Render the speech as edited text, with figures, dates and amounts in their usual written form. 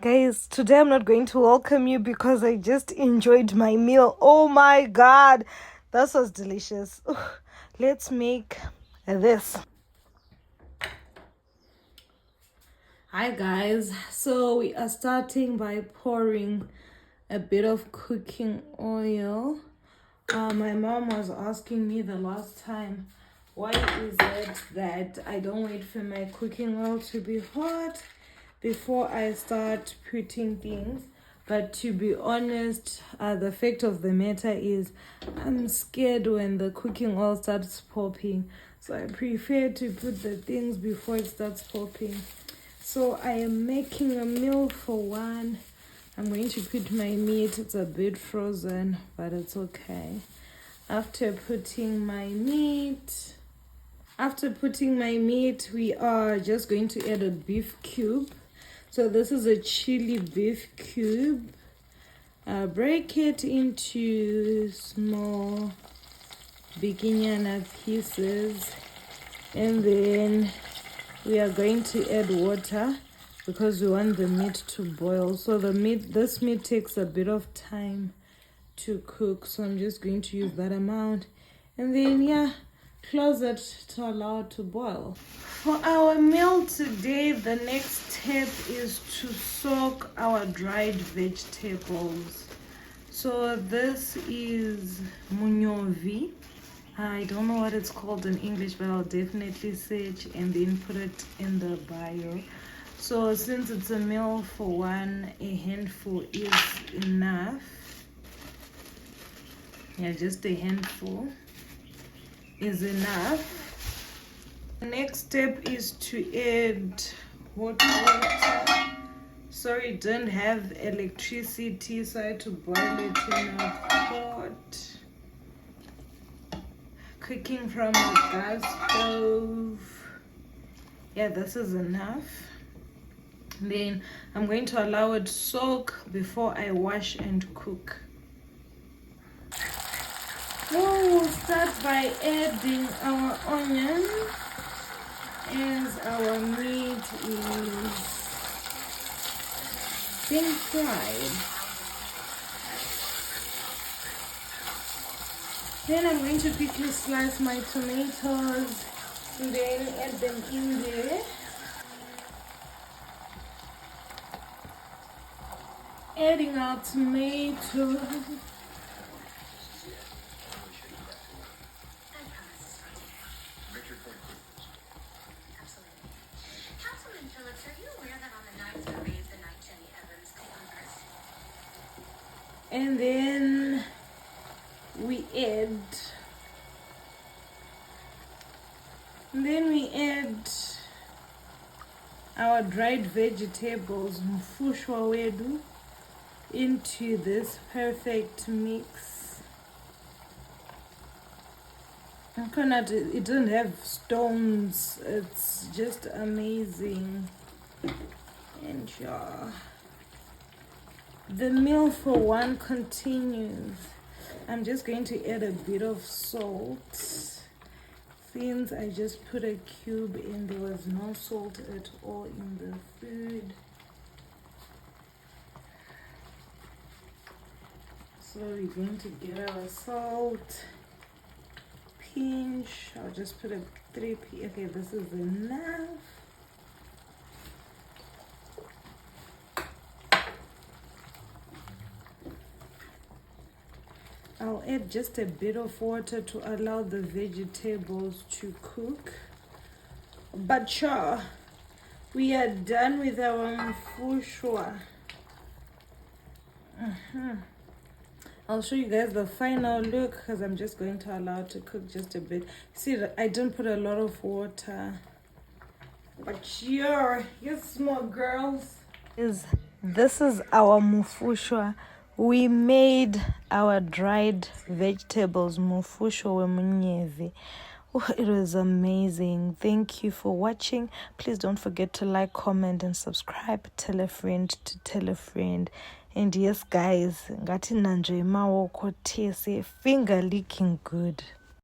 Guys, today I'm not going to welcome you because I just enjoyed my meal. Oh my god, that was delicious. Let's make this. Hi guys, so we are starting by pouring a bit of cooking oil. My mom was asking me the last time, why is it that I don't wait for my cooking oil to be hot before I start putting things? But to be honest, the fact of the matter is I'm scared when the cooking oil starts popping, so I prefer to put the things before it starts popping. So I am making a meal for one. I'm going to put my meat. It's a bit frozen, but it's okay. After putting my meat, we are just going to add a beef cube. So this is a chili beef cube. Break it into small beginnana pieces, and then we are going to add water because we want the meat to boil. So this meat takes a bit of time to cook, so I'm just going to use that amount, and then close it to allow it to boil. For our meal today, the next step is to soak our dried vegetables. So this is Munyevhi. I don't know what it's called in English, but I'll definitely search and then put it in the bio. So since it's a meal for one, a handful is enough. Yeah, just a handful is enough. The next step is to add hot water. Sorry, don't have electricity, so I had to boil it in a pot. Cooking from a gas stove. Yeah, this is enough. Then I'm going to allow it soak before I wash and cook. Now we'll start by adding our onion as our meat is being fried. Then I'm going to quickly slice my tomatoes and then add them in there. Adding our tomatoes. And then we add our dried vegetables, Mufushwa wedu, into this perfect mix. It doesn't have stones. It's just amazing. And the meal for one continues. I'm just going to add a bit of salt. Since I just put a cube in, there was no salt at all in the food. So we're going to get our salt. Pinch. I'll just put a 3p. Okay, this is enough. I'll add just a bit of water to allow the vegetables to cook. But we are done with our Mufushwa. I'll show you guys the final look because I'm just going to allow it to cook just a bit. See, I didn't put a lot of water. But yes, small girls. This is our Mufushwa. We made our dried vegetables, Mufushwa Munyevhi. Oh, it was amazing. Thank you for watching. Please don't forget to like, comment, and subscribe. Tell a friend to tell a friend. And yes, guys, ngati nanje imawoko tese finger licking good.